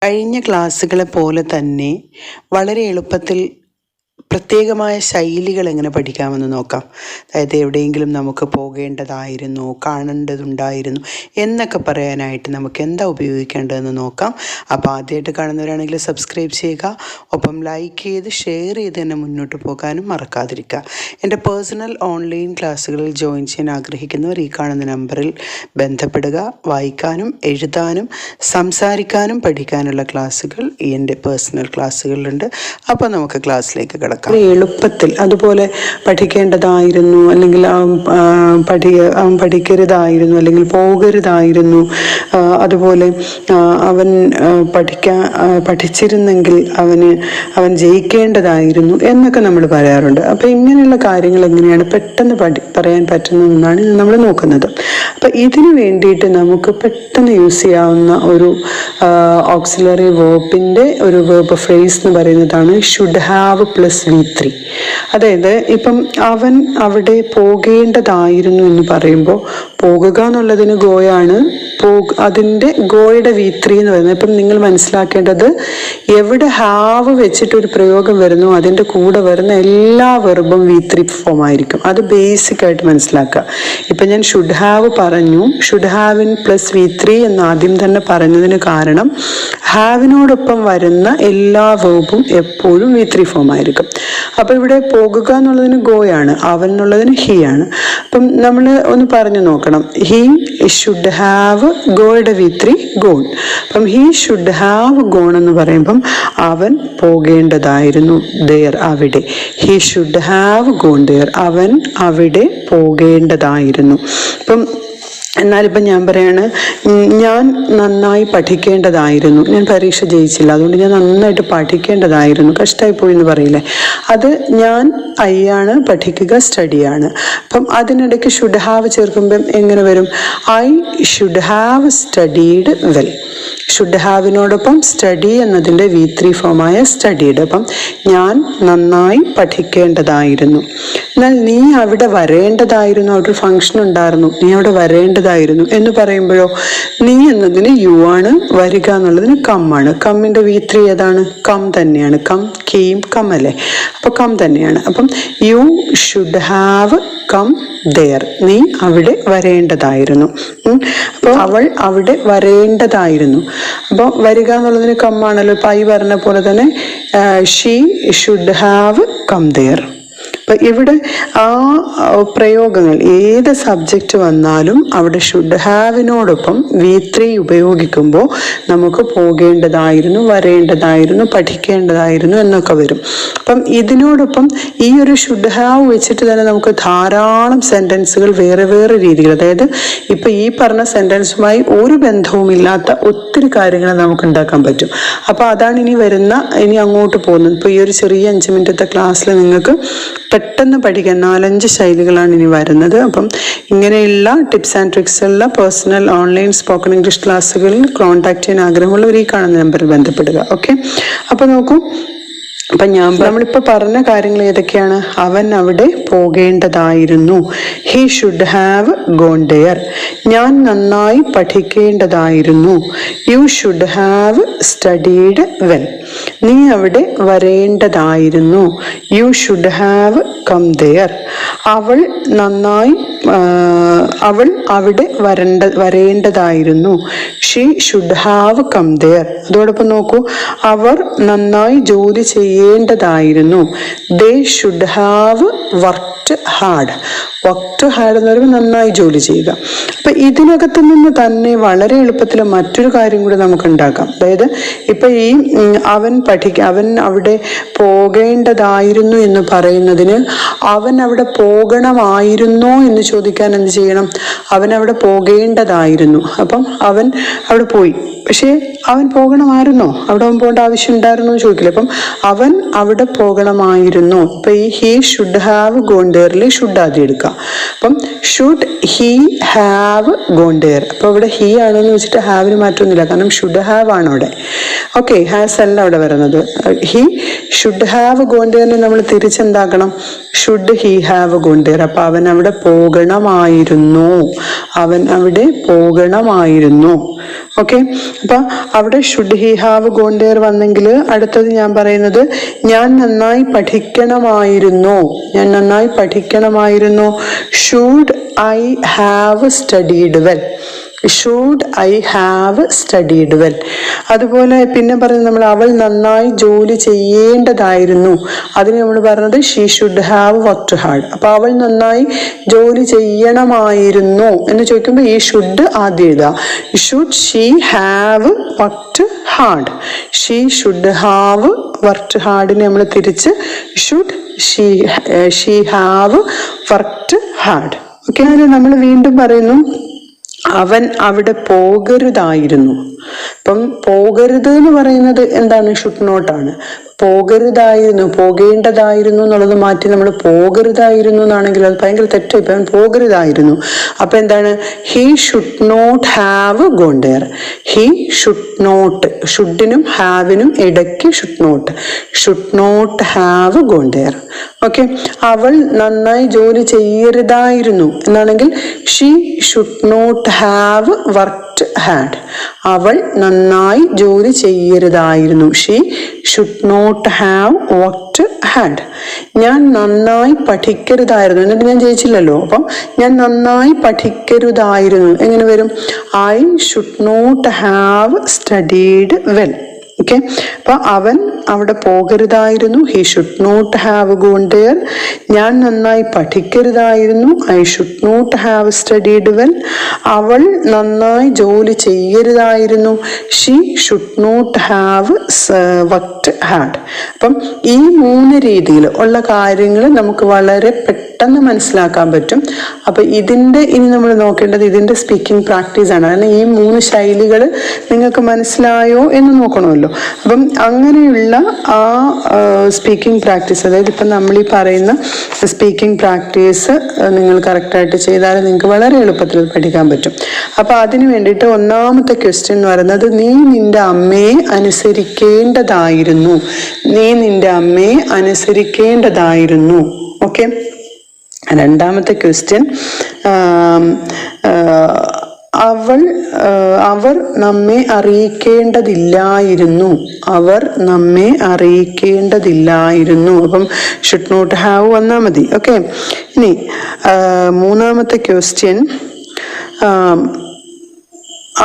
കഴിഞ്ഞ ക്ലാസ്സുകളെ പോലെ തന്നെ വളരെ എളുപ്പത്തിൽ പ്രത്യേകമായ ശൈലികൾ എങ്ങനെ പഠിക്കാമെന്ന് നോക്കാം. അതായത് എവിടെയെങ്കിലും നമുക്ക് പോകേണ്ടതായിരുന്നു, കാണേണ്ടതുണ്ടായിരുന്നു എന്നൊക്കെ പറയാനായിട്ട് നമുക്ക് എന്താ ഉപയോഗിക്കേണ്ടതെന്ന് നോക്കാം. അപ്പോൾ ആദ്യമായിട്ട് കാണുന്നവരാണെങ്കിൽ സബ്സ്ക്രൈബ് ചെയ്യുക, ഒപ്പം ലൈക്ക് ചെയ്ത് ഷെയർ ചെയ്ത് തന്നെ മുന്നോട്ട് പോകാനും മറക്കാതിരിക്കുക. എൻ്റെ പേഴ്സണൽ ഓൺലൈൻ ക്ലാസ്സുകളിൽ ജോയിൻ ചെയ്യാൻ ആഗ്രഹിക്കുന്നവർ ഈ കാണുന്ന നമ്പറിൽ ബന്ധപ്പെടുക. വായിക്കാനും എഴുതാനും സംസാരിക്കാനും പഠിക്കാനുള്ള ക്ലാസ്സുകൾ എൻ്റെ പേഴ്സണൽ ക്ലാസ്സുകളിലുണ്ട്. അപ്പോൾ നമുക്ക് ക്ലാസ്സിലേക്ക് കിടക്കാം. എളുപ്പത്തിൽ അതുപോലെ പഠിക്കേണ്ടതായിരുന്നു, അല്ലെങ്കിൽ പഠിക്കരുതായിരുന്നു, അല്ലെങ്കിൽ പോകരുതായിരുന്നു, അതുപോലെ അവൻ പഠിച്ചിരുന്നെങ്കിൽ അവൻ ജയിക്കേണ്ടതായിരുന്നു എന്നൊക്കെ നമ്മൾ പറയാറുണ്ട്. അപ്പോൾ ഇങ്ങനെയുള്ള കാര്യങ്ങൾ എങ്ങനെയാണ് പെട്ടെന്ന് പറയാൻ പറ്റുന്നതെന്നാണ് നമ്മൾ നോക്കുന്നത്. അപ്പം ഇതിനു വേണ്ടിയിട്ട് നമുക്ക് പെട്ടെന്ന് യൂസ് ചെയ്യാവുന്ന ഒരു ഓക്സിലറി വേർബിൻ്റെ ഒരു വേർബ് ഫ്രേസ് എന്ന് പറയുന്നതാണ് ഷുഡ് ഹാവ് പ്ലസ് V3. അതായത് ഇപ്പം അവൻ അവിടെ പോകേണ്ടതായിരുന്നു എന്ന് പറയുമ്പോൾ പോകുക എന്നുള്ളതിന് ഗോയാണ്, അതിൻ്റെ ഗോയുടെ V3 എന്ന് പറയുന്നത്. ഇപ്പം നിങ്ങൾ മനസ്സിലാക്കേണ്ടത് എവിടെ ഹാവ് വെച്ചിട്ടൊരു പ്രയോഗം വരുന്നു അതിൻ്റെ കൂടെ വരുന്ന എല്ലാ വെർബും V3 ഫോം ആയിരിക്കും. അത് ബേസിക് ആയിട്ട് മനസ്സിലാക്കുക. ഇപ്പം ഞാൻ ഷുഡ് ഹാവ് പറഞ്ഞു, ഷുഡ് ഹാവിൻ പ്ലസ് V3 എന്ന് ആദ്യം തന്നെ പറഞ്ഞതിന് കാരണം ഹാവിനോടൊപ്പം വരുന്ന എല്ലാ വെർബും എപ്പോഴും V3 ഫോം ആയിരിക്കും. അപ്പോൾ ഇവിടെ പോകുക എന്നുള്ളതിന് ഗോയാണ്, അവൻ എന്നുള്ളതിന് ഹി ആണ്. അപ്പം നമ്മൾ ഒന്ന് പറഞ്ഞു നോക്കണം. ഹി ഷുഡ് ഹാവ് ഗോയുടെ V3 ഗോൺ. അപ്പം ഹി ഷുഡ് ഹാവ് ഗോൺ എന്ന് പറയുമ്പം അവൻ പോകേണ്ടതായിരുന്നു, ദെയർ അവിടെ. He should have gone there, അവൻ അവിടെ പോകേണ്ടതായിരുന്നു. അപ്പം എന്നാലിപ്പം ഞാൻ പറയാണ്, ഞാൻ നന്നായി പഠിക്കേണ്ടതായിരുന്നു, ഞാൻ പരീക്ഷ ജയിച്ചില്ല, അതുകൊണ്ട് ഞാൻ നന്നായിട്ട് പഠിക്കേണ്ടതായിരുന്നു, കഷ്ടമായിപ്പോയി എന്ന് പറയില്ലേ. അത് ഞാൻ ആണ്, പഠിക്കുക സ്റ്റഡിയാണ്. അപ്പം അതിനിടയ്ക്ക് ഷുഡ് ഹാവ് ചേർക്കുമ്പം എങ്ങനെ വരും? I should have studied well. Should ഹാവിനോടൊപ്പം സ്റ്റഡി എന്നതിൻ്റെ V3 ഫോമായ സ്റ്റഡീഡ്. അപ്പം ഞാൻ നന്നായി പഠിക്കേണ്ടതായിരുന്നു. എന്നാൽ നീ അവിടെ വരേണ്ടതായിരുന്നു, അവിടെ ഒരു ഫംഗ്ഷൻ ഉണ്ടായിരുന്നു, നീ അവിടെ വരേണ്ടതായിരുന്നു എന്ന് പറയുമ്പോഴോ നീ എന്നതിന് യു ആണ്, വരിക എന്നുള്ളതിന് കം ആണ്. കമ്മിൻ്റെ V3 ഏതാണ്? കം തന്നെയാണ്. കം, കെയും, കം അല്ലേ? അപ്പോൾ കം തന്നെയാണ്. അപ്പം you should have come there, നീ അവിടെ വരേണ്ടതായിരുന്നു. അപ്പോൾ അവൾ അവിടെ വരേണ്ടതായിരുന്നു. അപ്പോൾ വരിക എന്നുള്ളതിന് കം ആണല്ലോ. ഇപ്പം ഐ പറഞ്ഞ പോലെ തന്നെ she should have come there. അപ്പം ഇവിടെ ആ പ്രയോഗങ്ങൾ ഏത് സബ്ജക്റ്റ് വന്നാലും അവിടെ ഷുഡ് ഹാവിനോടൊപ്പം V3 ഉപയോഗിക്കുമ്പോൾ നമുക്ക് പോകേണ്ടതായിരുന്നു, വരേണ്ടതായിരുന്നു, പഠിക്കേണ്ടതായിരുന്നു എന്നൊക്കെ വരും. അപ്പം ഇതിനോടൊപ്പം ഈ ഒരു ഷുഡ് ഹാവ് വെച്ചിട്ട് തന്നെ നമുക്ക് ധാരാളം സെൻറ്റൻസുകൾ വേറെ വേറെ രീതികൾ, അതായത് ഇപ്പം ഈ പറഞ്ഞ സെൻറ്റൻസുമായി ഒരു ബന്ധവുമില്ലാത്ത ഒത്തിരി കാര്യങ്ങൾ നമുക്ക് ഉണ്ടാക്കാൻ പറ്റും. അപ്പോൾ അതാണ് ഇനി അങ്ങോട്ട് പോകുന്നത്. ഇപ്പോൾ ഈ ഒരു ചെറിയ 5 മിനിറ്റത്തെ ക്ലാസ്സിൽ നിങ്ങൾക്ക് പെട്ടെന്ന് പഠിക്കാൻ 4-5 ശൈലികളാണ് ഇനി വരുന്നത്. അപ്പം ഇങ്ങനെയുള്ള ടിപ്സ് ആൻഡ് ട്രിക്സ് ഉള്ള പേഴ്സണൽ ഓൺലൈൻ സ്പോക്കൺ ഇംഗ്ലീഷ് ക്ലാസ്സുകളിൽ കോൺടാക്ട് ചെയ്യാൻ ആഗ്രഹമുള്ളവർ ഈ കാണുന്ന നമ്പറിൽ ബന്ധപ്പെടുക. ഓക്കെ, അപ്പോൾ നോക്കൂ. അപ്പം നമ്മളിപ്പോൾ പറഞ്ഞ കാര്യങ്ങൾ ഏതൊക്കെയാണ്? അവൻ അവിടെ പോകേണ്ടതായിരുന്നു, he should have gone there. ഞാൻ നന്നായി പഠിക്കേണ്ടതായിരുന്നു, you should have studied well. നീ അവിടെ വരേണ്ടതായിരുന്നു, you should have come there. അവൾ അവിടെ വരേണ്ടതായിരുന്നു, she should have come there. അതോടൊപ്പം നോക്കൂ, അവർ നന്നായി ജോലി ചെയ്യേണ്ടതായിരുന്നു, they should have worked hard. Worked hard എന്ന് പറയുമ്പോൾ നന്നായി ജോലി ചെയ്യുക. അപ്പം ഇതിനകത്ത് നിന്ന് തന്നെ വളരെ എളുപ്പത്തിൽ മറ്റൊരു കാര്യം കൂടി നമുക്ക് ഉണ്ടാക്കാം. അതായത് ഇപ്പം ഈ അവൻ അവിടെ പോകേണ്ടതായിരുന്നു എന്ന് പറയുന്നതിന് അവൻ അവിടെ പോകണമായിരുന്നോ എന്ന് ചോദിക്കാൻ എന്ത് ചെയ്യണം? അവൻ അവിടെ പോകേണ്ടതായിരുന്നു. അപ്പം അവൻ അവിടെ പോയി, പക്ഷേ അവൻ പോകണമായിരുന്നോ? അവിടെ അവൻ പോകേണ്ട ആവശ്യം ഉണ്ടായിരുന്നോ എന്ന് ചോദിക്കില്ല. അപ്പം അവൻ അവിടെ പോകണമായിരുന്നു. ഇപ്പം ഈ ഹി ഷുഡ് ഹാവ് ഗോൺ ഡെയറിൽ ഷുഡ് ആദ്യം എടുക്കുക. അപ്പം should he have gone there. അപ്പോൾ ഇവിടെ ഹി ആണെന്ന് വെച്ചിട്ട് ഹാവിന് മാറ്റമൊന്നുമില്ല, കാരണം ഷുഡ് ഹാവ് ആണ് അവിടെ. ഓക്കെ, ഹാസ് അല്ല അവിടെ വരുന്നത്. ഹി ഷുഡ് ഹാവ് ഗോൺ ദെയറിനെ നമ്മൾ തിരിച്ചെന്താക്കണം? Should he have gone there. അപ്പൊ അവൻ അവിടെ പോകണമായിരുന്നു, അവൻ അവിടെ പോകണമായിരുന്നു. ഓക്കെ, അപ്പൊ അവിടെ should he have gone there വന്നെങ്കിൽ അടുത്തത് ഞാൻ പറയുന്നത് ഞാൻ നന്നായി പഠിക്കണമായിരുന്നു. ഞാൻ നന്നായി പഠിക്കണമായിരുന്നു. Should I have studied well. Should I have studied well. അതുപോലെ പിന്നെ പറയുന്നത് നമ്മൾ അവൾ നന്നായി ജോലി ചെയ്യേണ്ടതായിരുന്നു. അതിന് നമ്മൾ പറഞ്ഞത് she should have worked hard. അപ്പൊ അവൾ നന്നായി ജോലി ചെയ്യണമായിരുന്നു എന്ന് ചോദിക്കുമ്പോൾ ഈ ഷുഡ് ആദ്യം എഴുതുക. Should she have worked hard. She should have worked ഹാർഡിനെ നമ്മൾ തിരിച്ച് should she have worked hard. Okay, നമ്മൾ വീണ്ടും പറയുന്നു അവൻ അവിടെ പോകരുതായിരുന്നു. അപ്പം പോകരുത് എന്ന് പറയുന്നത് എന്താണ്? ഷുഡ് നോട്ടാണ്. പോകരുതായിരുന്നു, പോകേണ്ടതായിരുന്നു എന്നുള്ളത് മാറ്റി നമ്മൾ പോകരുതായിരുന്നു എന്നാണെങ്കിൽ അത് ഭയങ്കര തെറ്റായി. ഇപ്പം പോകരുതായിരുന്നു. അപ്പൊ എന്താണ്? He should not have gone there. He should not, ഷുഡിനും ഹാവിനും ഇടയ്ക്ക് should not have gone there. Okay, അവൾ നന്നായി ജോലി ചെയ്യരുതായിരുന്നു എന്നാണെങ്കിൽ she should not have worked hard. അവൾ നന്നായി ജോലി ചെയ്യരുതായിരുന്നു. She should not have worked hard. ഞാൻ നന്നായി പഠിക്കരുതായിരുന്നു, എന്നിട്ട് ഞാൻ ജയിച്ചില്ലല്ലോ. അപ്പം ഞാൻ നന്നായി പഠിക്കരുതായിരുന്നു എങ്ങനെ വരും? I should not have studied well. Okay, അപ്പൊ അവൻ അവിടെ പോകരുതായിരുന്നു. He should not have gone there. ഞാൻ നന്നായി പഠിക്കരുതായിരുന്നു. I should not have studied well. അവൾ നന്നായി ജോലി ചെയ്യരുതായിരുന്നു. She should not have worked hard. അപ്പം ഈ 3 രീതിയിൽ ഉള്ള കാര്യങ്ങൾ നമുക്ക് വളരെ പെട്ടെന്ന് മനസ്സിലാക്കാൻ പറ്റും. അപ്പൊ ഇനി നമ്മൾ നോക്കേണ്ടത് ഇതിന്റെ സ്പീക്കിംഗ് പ്രാക്ടീസ് ആണ്. കാരണം ഈ 3 ശൈലികൾ നിങ്ങൾക്ക് മനസ്സിലായോ എന്ന് നോക്കണമല്ലോ. അപ്പം അങ്ങനെയുള്ള ആ സ്പീക്കിംഗ് പ്രാക്ടീസ്, അതായത് ഇപ്പം നമ്മൾ ഈ പറയുന്ന സ്പീക്കിംഗ് പ്രാക്ടീസ് നിങ്ങൾ കറക്റ്റായിട്ട് ചെയ്താൽ നിങ്ങൾക്ക് വളരെ എളുപ്പത്തിൽ പഠിക്കാൻ പറ്റും. അപ്പം അതിന് വേണ്ടിയിട്ട് ഒന്നാമത്തെ ക്വസ്റ്റ്യൻ എന്ന് പറയുന്നത് നീ നിന്റെ അമ്മയെ അനുസരിക്കേണ്ടതായിരുന്നു. നീ നിന്റെ അമ്മയെ അനുസരിക്കേണ്ടതായിരുന്നു. ഓക്കെ, രണ്ടാമത്തെ ക്വസ്റ്റ്യൻ അവർ നമ്മെ അറിയിക്കേണ്ടതില്ലായിരുന്നു. അവർ നമ്മെ അറിയിക്കേണ്ടതില്ലായിരുന്നു. അപ്പം ഷുഡ് നോട്ട് ഹാവ് വന്നാൽ മതി. ഓക്കെ, ഇനി മൂന്നാമത്തെ ക്വസ്റ്റ്യൻ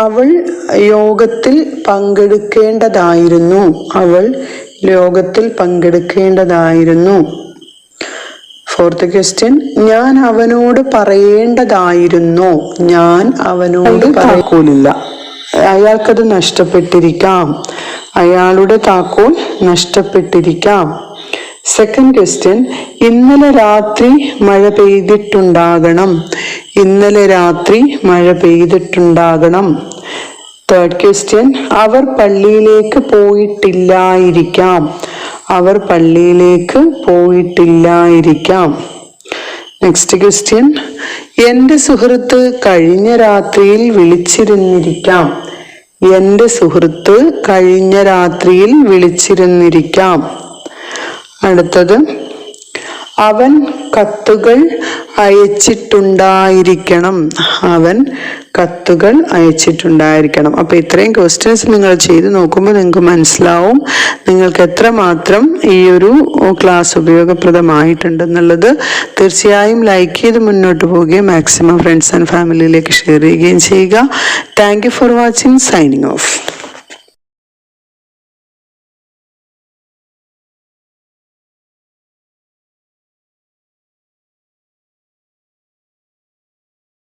അവൾ യോഗത്തിൽ പങ്കെടുക്കേണ്ടതായിരുന്നു. അവൾ യോഗത്തിൽ പങ്കെടുക്കേണ്ടതായിരുന്നു. ഫോർത്ത് ക്വസ്റ്റ്യൻ ഞാൻ അവനോട് പറയേണ്ടതായിരുന്നു. ഞാൻ അവനോട് താക്കോലില്ല. അയാൾക്കത് നഷ്ടപ്പെട്ടിരിക്കാം. അയാളുടെ താക്കോൽ നഷ്ടപ്പെട്ടിരിക്കാം. സെക്കൻഡ് ക്വസ്റ്റ്യൻ ഇന്നലെ രാത്രി മഴ പെയ്തിട്ടുണ്ടാകണം. ഇന്നലെ രാത്രി മഴ പെയ്തിട്ടുണ്ടാകണം. തേർഡ് ക്വസ്റ്റ്യൻ അവർ പള്ളിയിലേക്ക് പോയിട്ടില്ലായിരിക്കാം. അവർ പള്ളിയിലേക്ക് പോയിട്ടില്ലായിരിക്കാം. നെക്സ്റ്റ് ക്വസ്റ്റ്യൻ എൻ്റെ സുഹൃത്ത് കഴിഞ്ഞ രാത്രിയിൽ വിളിച്ചിരുന്നിരിക്കാം. എൻ്റെ സുഹൃത്ത് കഴിഞ്ഞ രാത്രിയിൽ വിളിച്ചിരുന്നിരിക്കാം. അടുത്തത് അവൻ കത്തുകൾ അയച്ചിട്ടുണ്ടായിരിക്കണം. അവൻ കത്തുകൾ അയച്ചിട്ടുണ്ടായിരിക്കണം. അപ്പോൾ ഇത്രയും ക്വസ്റ്റ്യൻസ് നിങ്ങൾ ചെയ്ത് നോക്കുമ്പോൾ നിങ്ങൾക്ക് മനസ്സിലാവും നിങ്ങൾക്ക് എത്രമാത്രം ഈ ഒരു ക്ലാസ് ഉപയോഗപ്രദമായിട്ടുണ്ടെന്നുള്ളത്. തീർച്ചയായും ലൈക്ക് ചെയ്ത് മുന്നോട്ട് പോവുകയും മാക്സിമം ഫ്രണ്ട്സ് ആൻഡ് ഫാമിലിയിലേക്ക് ഷെയർ ചെയ്യുകയും ചെയ്യുക. Thank you for watching. Signing off.